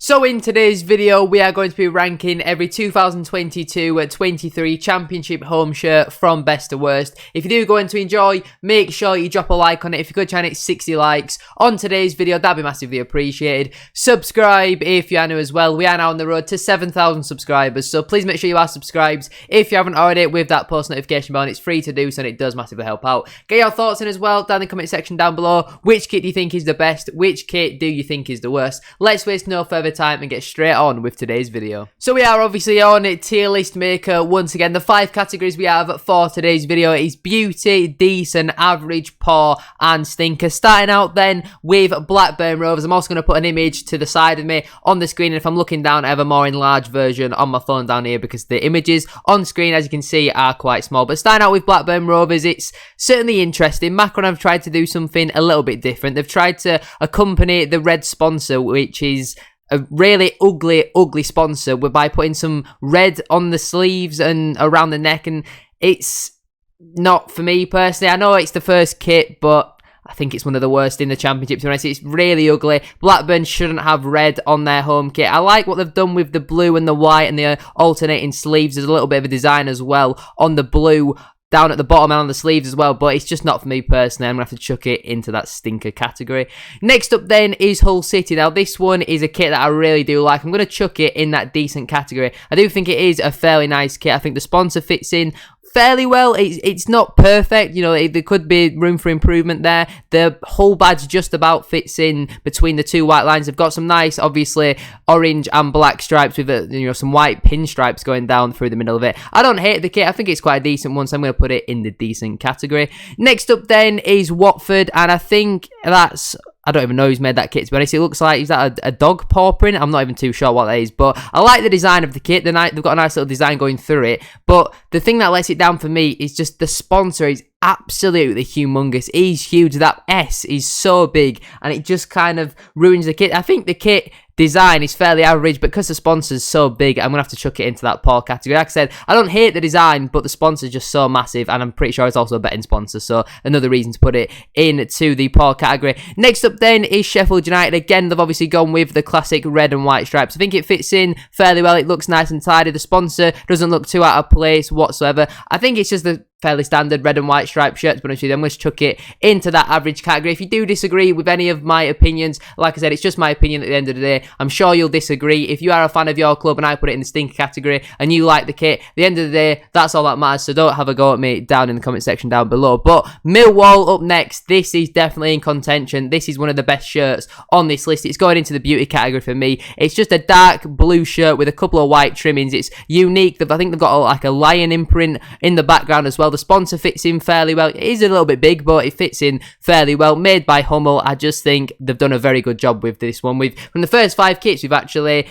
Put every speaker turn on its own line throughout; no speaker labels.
So in today's video, we are going to be ranking every 2022-23 Championship home shirt from best to worst. If you do go on to enjoy, make sure you drop a like on it. If you could try and hit 60 likes on today's video, that'd be massively appreciated. Subscribe if you are new as well. We are now on the road to 7,000 subscribers, so please make sure you are subscribed if you haven't already with that post notification bell. It's free to do so and it does massively help out. Get your thoughts in as well down in the comment section down below. Which kit do you think is the best? Which kit do you think is the worst? Let's waste no further time and get straight on with today's video. So we are obviously on tier list maker once again. The 5 categories we have for today's video is beauty, decent, average, poor and stinker. Starting out then with Blackburn Rovers. I'm also going to put an image to the side of me on the screen, and if I'm looking down I have a more enlarged version on my phone down here because the images on screen, as you can see, are quite small. But starting out with Blackburn Rovers, it's certainly interesting. Macron have tried to do something a little bit different. They've tried to accompany the red sponsor, which is a really ugly sponsor, by putting some red on the sleeves and around the neck, and it's not for me personally. I know it's the first kit, but I think it's one of the worst in the Championship, to be honest. It's really ugly. Blackburn shouldn't have red on their home kit. I like what they've done with the blue and the white and the alternating sleeves. There's a little bit of a design as well on the blue down at the bottom and on the sleeves as well, but it's just not for me personally. I'm going to have to chuck it into that stinker category. Next up then is Hull City. Now this one is a kit that I really do like. I'm going to chuck it in that decent category. I do think it is a fairly nice kit. I think the sponsor fits in fairly well. It's not perfect, you know, there could be room for improvement there. The Hull badge just about fits in between the two white lines. They've got some nice, obviously, orange and black stripes with, some white pinstripes going down through the middle of it. I don't hate the kit. I think it's quite a decent one, so I'm going to put it in the decent category. Next up then is Watford, and I think I don't even know who's made that kit, to be honest. It looks like, is that a dog paw print? I'm not even too sure what that is, but I like the design of the kit. They've got a nice little design going through it, but the thing that lets it down for me is just the sponsor is absolutely humongous. He's huge. That S is so big, and it just kind of ruins the kit. I think the kit design is fairly average, but because the sponsor's so big, I'm going to have to chuck it into that poor category. Like I said, I don't hate the design, but the sponsor's just so massive, and I'm pretty sure it's also a betting sponsor, so another reason to put it into the poor category. Next up then is Sheffield United. Again, they've obviously gone with the classic red and white stripes. I think it fits in fairly well. It looks nice and tidy. The sponsor doesn't look too out of place whatsoever. I think it's just the fairly standard red and white striped shirts, but I'm going to chuck it into that average category. If you do disagree with any of my opinions, like I said, it's just my opinion at the end of the day. I'm sure you'll disagree. If you are a fan of your club and I put it in the stinker category and you like the kit, at the end of the day, that's all that matters, so don't have a go at me down in the comment section down below. But Millwall up next. This is definitely in contention. This is one of the best shirts on this list. It's going into the beauty category for me. It's just a dark blue shirt with a couple of white trimmings. It's unique. I think they've got like a lion imprint in the background as well. The sponsor fits in fairly well. It is a little bit big, but it fits in fairly well. Made by Hummel. I just think they've done a very good job with this one. From the first 5 kits, we've actually,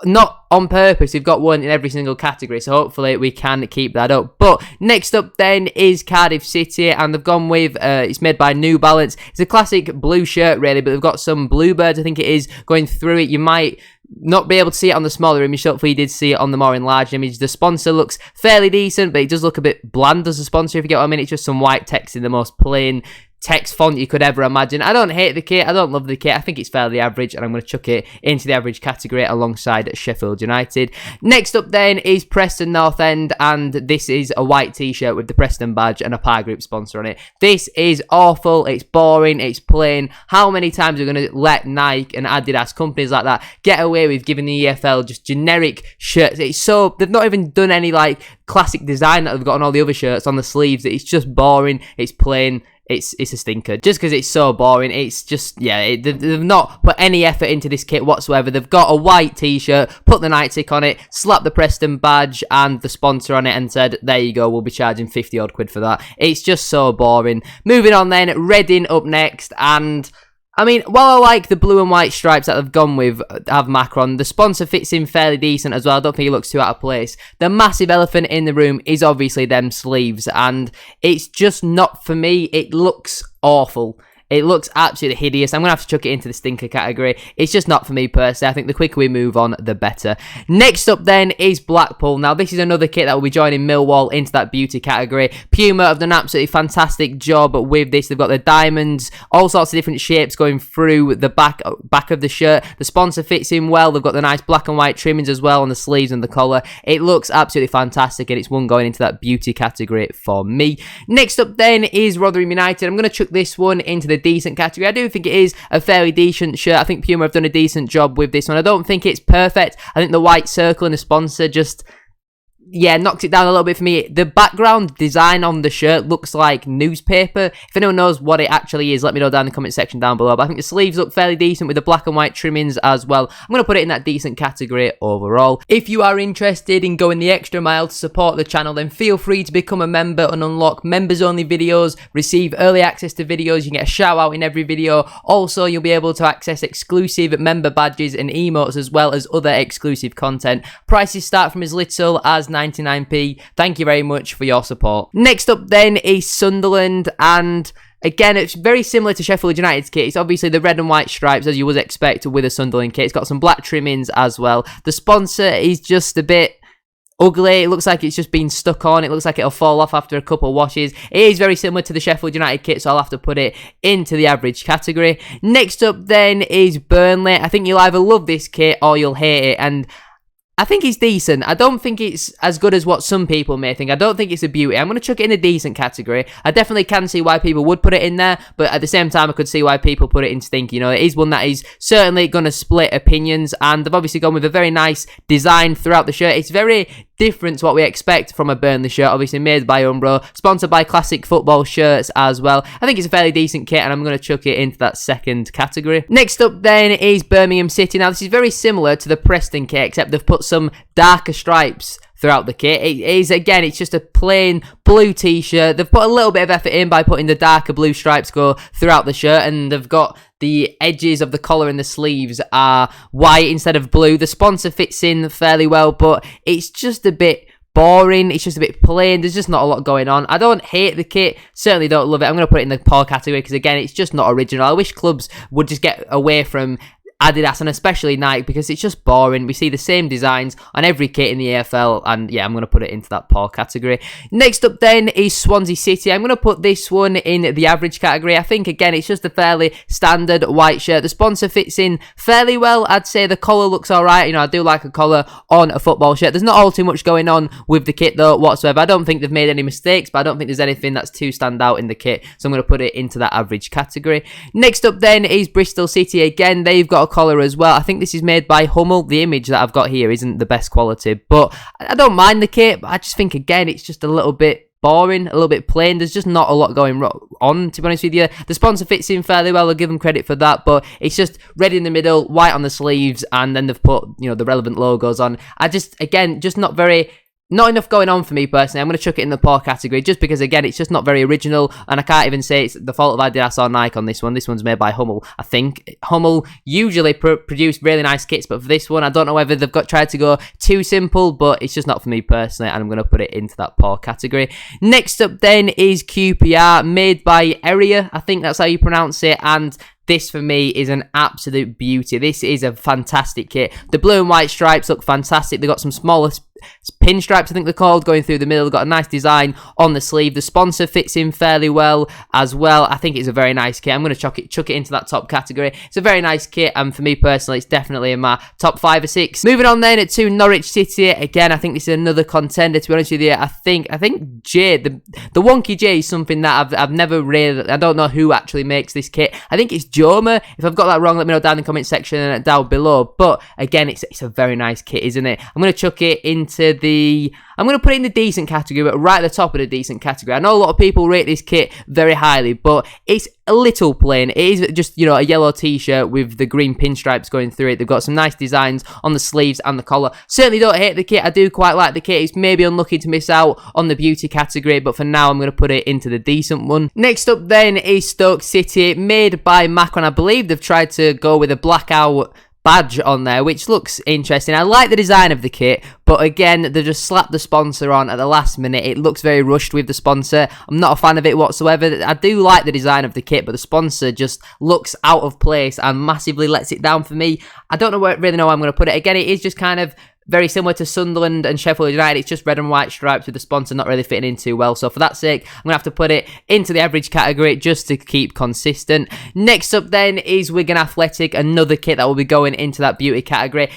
not on purpose, we've got one in every single category, so hopefully we can keep that up. But next up then is Cardiff City, and they've gone with, it's made by New Balance. It's a classic blue shirt really, but they've got some bluebirds, I think it is, going through it. You might not be able to see it on the smaller image, hopefully you did see it on the more enlarged image. The sponsor looks fairly decent, but it does look a bit bland as a sponsor, if you get what I mean. It's just some white text in the most plain text font you could ever imagine. I don't hate the kit. I don't love the kit. I think it's fairly average, and I'm going to chuck it into the average category alongside Sheffield United. Next up then is Preston North End, and this is a white t-shirt with the Preston badge and a Pie Group sponsor on it. This is awful. It's boring. It's plain. How many times are we going to let Nike and Adidas, companies like that, get away with giving the EFL just generic shirts? It's so, they've not even done any like classic design that they've got on all the other shirts on the sleeves. It's just boring. It's plain. It's a stinker. Just because it's so boring, it's just, yeah, they've not put any effort into this kit whatsoever. They've got a white t-shirt, put the Nike tick on it, slapped the Preston badge and the sponsor on it and said, there you go, we'll be charging 50 odd quid for that. It's just so boring. Moving on then, Reading up next, and I mean, while I like the blue and white stripes that they've gone with, have Macron, the sponsor fits in fairly decent as well. I don't think it looks too out of place. The massive elephant in the room is obviously them sleeves, and it's just not for me. It looks awful. It looks absolutely hideous. I'm going to have to chuck it into the stinker category. It's just not for me personally. I think the quicker we move on, the better. Next up then is Blackpool. Now, this is another kit that will be joining Millwall into that beauty category. Puma have done an absolutely fantastic job with this. They've got the diamonds, all sorts of different shapes going through the back of the shirt. The sponsor fits in well. They've got the nice black and white trimmings as well on the sleeves and the collar. It looks absolutely fantastic, and it's one going into that beauty category for me. Next up then is Rotherham United. I'm going to chuck this one into the decent category. I do think it is a fairly decent shirt. I think Puma have done a decent job with this one. I don't think it's perfect. I think the white circle and the sponsor just, yeah, knocked it down a little bit for me. The background design on the shirt looks like newspaper. If anyone knows what it actually is, let me know down in the comment section down below. But I think the sleeves look fairly decent with the black and white trimmings as well. I'm going to put it in that decent category overall. If you are interested in going the extra mile to support the channel, then feel free to become a member and unlock members only videos, receive early access to videos, you can get a shout out in every video. Also, you'll be able to access exclusive member badges and emotes as well as other exclusive content. Prices start from as little as 99p. Thank you very much for your support. Next up then is Sunderland, and again, it's very similar to Sheffield United's kit. It's obviously the red and white stripes as you would expect with a Sunderland kit. It's got some black trimmings as well. The sponsor is just a bit ugly. It looks like it's just been stuck on. It looks like it'll fall off after a couple of washes. It is very similar to the Sheffield United kit, so I'll have to put it into the average category. Next up then is Burnley. I think you'll either love this kit or you'll hate it, and I think it's decent. I don't think it's as good as what some people may think. I don't think it's a beauty. I'm going to chuck it in the decent category. I definitely can see why people would put it in there, but at the same time, I could see why people put it in stinky. You know, it is one that is certainly going to split opinions, and they've obviously gone with a very nice design throughout the shirt. It's very different to what we expect from a Burnley shirt, obviously made by Umbro, sponsored by Classic Football Shirts as well. I think it's a fairly decent kit, and I'm going to chuck it into that second category. Next up then is Birmingham City. Now, this is very similar to the Preston kit, except they've put some darker stripes throughout the kit. It is, again, it's just a plain blue t-shirt. They've put a little bit of effort in by putting the darker blue stripes go throughout the shirt, and they've got the edges of the collar and the sleeves are white instead of blue. The sponsor fits in fairly well, but it's just a bit boring. It's just a bit plain. There's just not a lot going on. I don't hate the kit. Certainly don't love it. I'm going to put it in the poor category because, again, it's just not original. I wish clubs would just get away from Adidas and especially Nike because it's just boring. We see the same designs on every kit in the AFL, and yeah, I'm going to put it into that poor category. Next up then is Swansea City. I'm going to put this one in the average category. I think, again, it's just a fairly standard white shirt. The sponsor fits in fairly well. I'd say the collar looks alright. You know, I do like a collar on a football shirt. There's not all too much going on with the kit though whatsoever. I don't think they've made any mistakes, but I don't think there's anything that's too stand out in the kit, so I'm going to put it into that average category. Next up then is Bristol City. Again, they've got a collar as well. I think this is made by Hummel. The image that I've got here isn't the best quality, but I don't mind the kit, but I just think, again, it's just a little bit boring, a little bit plain. There's just not a lot going on, to be honest with you. The sponsor fits in fairly well. I'll give them credit for that, but it's just red in the middle, white on the sleeves, and then they've put, you know, the relevant logos on. I just, again, just not enough going on for me personally. I'm going to chuck it in the poor category just because, again, it's just not very original, and I can't even say it's the fault of Adidas or Nike on this one. This one's made by Hummel, I think. Hummel usually produce really nice kits, but for this one, I don't know whether they've tried to go too simple, but it's just not for me personally, and I'm going to put it into that poor category. Next up then is QPR, made by Area. I think that's how you pronounce it, and this, for me, is an absolute beauty. This is a fantastic kit. The blue and white stripes look fantastic. They've got some smaller pinstripes, I think they're called, going through the middle. They've got a nice design on the sleeve. The sponsor fits in fairly well as well. I think it's a very nice kit. I'm going to chuck it into that top category. It's a very nice kit, and for me personally, it's definitely in my top 5 or 6. Moving on then to Norwich City. Again, I think this is another contender, to be honest with you. I think J, the wonky J, is something that I've never really, I don't know who actually makes this kit. I think it's Joma. If I've got that wrong, let me know down in the comment section and down below. But again, it's a very nice kit, isn't it? I'm going to chuck it into I'm going to put it in the decent category, but right at the top of the decent category. I know a lot of people rate this kit very highly, but it's a little plain. It is just, you know, a yellow t-shirt with the green pinstripes going through it. They've got some nice designs on the sleeves and the collar. Certainly don't hate the kit. I do quite like the kit. It's maybe unlucky to miss out on the beauty category, but for now, I'm going to put it into the decent one. Next up then is Stoke City, made by Macron. I believe they've tried to go with a blackout badge on there, which looks interesting. I like the design of the kit, but again, they just slapped the sponsor on at the last minute. It looks very rushed with the sponsor. I'm not a fan of it whatsoever. I do like the design of the kit, but the sponsor just looks out of place and massively lets it down for me. I don't really know where I'm going to put it. Again, it is just kind of very similar to Sunderland and Sheffield United. It's just red and white stripes with the sponsor not really fitting in too well. So for that sake, I'm going to have to put it into the average category just to keep consistent. Next up then is Wigan Athletic, another kit that will be going into that beauty category.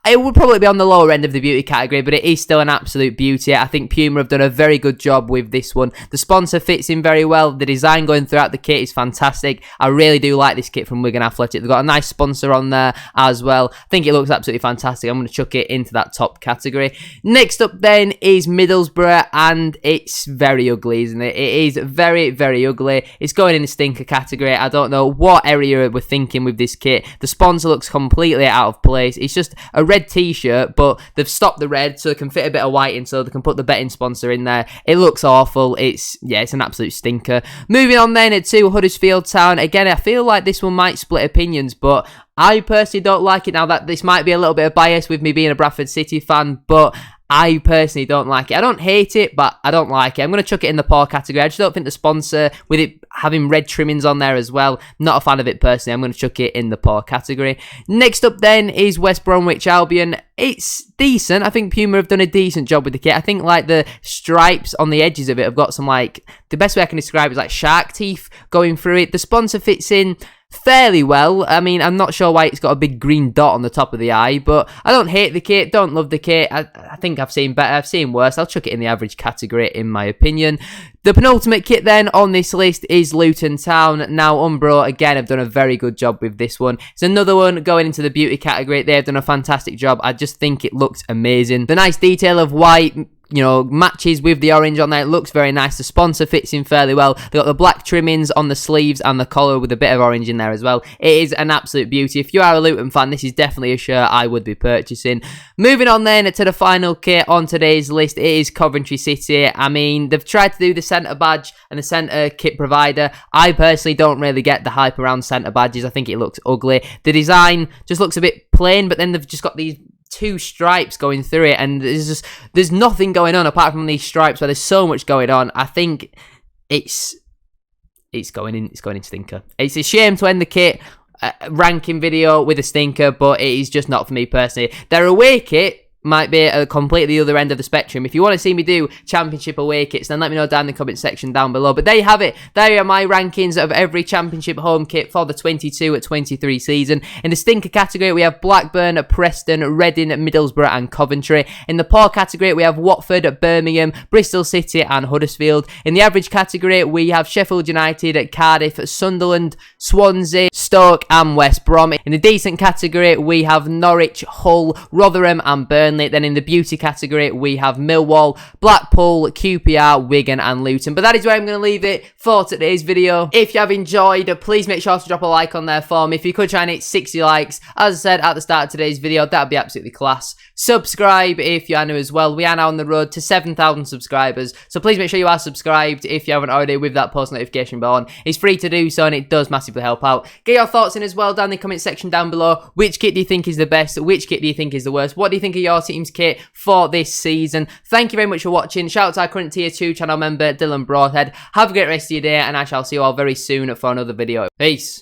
It would probably be on the lower end of the beauty category, but it is still an absolute beauty. I think Puma have done a very good job with this one. The sponsor fits in very well. The design going throughout the kit is fantastic. I really do like this kit from Wigan Athletic. They've got a nice sponsor on there as well. I think it looks absolutely fantastic. I'm going to chuck it into that top category. Next up then is Middlesbrough, and it's very ugly, isn't it? It is very, very ugly. It's going in the stinker category. I don't know what area we're thinking with this kit. The sponsor looks completely out of place. It's just a red t-shirt, but they've stopped the red so they can fit a bit of white in, so they can put the betting sponsor in there. It looks awful. It's an absolute stinker. Moving on then to Huddersfield Town. Again, I feel like this one might split opinions, but I personally don't like it. Now that this might be a little bit of bias with me being a Bradford City fan, but I personally don't like it. I don't hate it, but I don't like it. I'm going to chuck it in the poor category. I just don't think the sponsor, with it having red trimmings on there as well, not a fan of it personally. I'm going to chuck it in the poor category. Next up then is West Bromwich Albion. It's decent. I think Puma have done a decent job with the kit. I think like the stripes on the edges of it have got some like, the best way I can describe it is like shark teeth going through it. The sponsor fits in fairly well. I mean, I'm not sure why it's got a big green dot on the top of the eye, but I don't hate the kit, don't love the kit. I think I've seen better, I've seen worse. I'll chuck it in the average category in my opinion. The penultimate kit then on this list is Luton Town. Now, Umbro, again, have done a very good job with this one. It's another one going into the beauty category. They've done a fantastic job. I just think it looks amazing. The nice detail of white, you know, matches with the orange on there. It looks very nice. The sponsor fits in fairly well. They've got the black trimmings on the sleeves and the collar with a bit of orange in there as well. It is an absolute beauty. If you are a Luton fan, this is definitely a shirt I would be purchasing. Moving on then to the final kit on today's list, it is Coventry City. I mean, they've tried to do the centre badge and the centre kit provider. I personally don't really get the hype around centre badges. I think it looks ugly. The design just looks a bit plain, but then they've just got these two stripes going through it, and there's nothing going on apart from these stripes where there's so much going on. I think it's going in stinker. It's a shame to end the kit ranking video with a stinker, but it is just not for me personally. Their away kit might be at completely the other end of the spectrum. If you want to see me do championship away kits, then let me know down in the comment section down below. But there you have it. There are my rankings of every championship home kit for the 22-23 season. In the stinker category, we have Blackburn, Preston, Reading, Middlesbrough and Coventry. In the poor category, we have Watford, Birmingham, Bristol City and Huddersfield. In the average category, we have Sheffield United, Cardiff, Sunderland, Swansea, Stoke and West Brom. In the decent category, we have Norwich, Hull, Rotherham and Burnley. Then in the beauty category, we have Millwall, Blackpool, QPR, Wigan and Luton. But that is where I'm going to leave it for today's video. If you have enjoyed, please make sure to drop a like on there for me. If you could try and hit 60 likes, as I said at the start of today's video, that would be absolutely class. Subscribe if you are new as well. We are now on the road to 7,000 subscribers, so please make sure you are subscribed if you haven't already with that post notification bell on. It's free to do so and it does massively help out. Get your thoughts in as well down in the comment section down below. Which kit do you think is the best? Which kit do you think is the worst? What do you think of your team's kit for this season? Thank you very much for watching. Shout out to our current tier 2 channel member Dylan Broadhead. Have a great rest of your day and I shall see you all very soon for another video. Peace.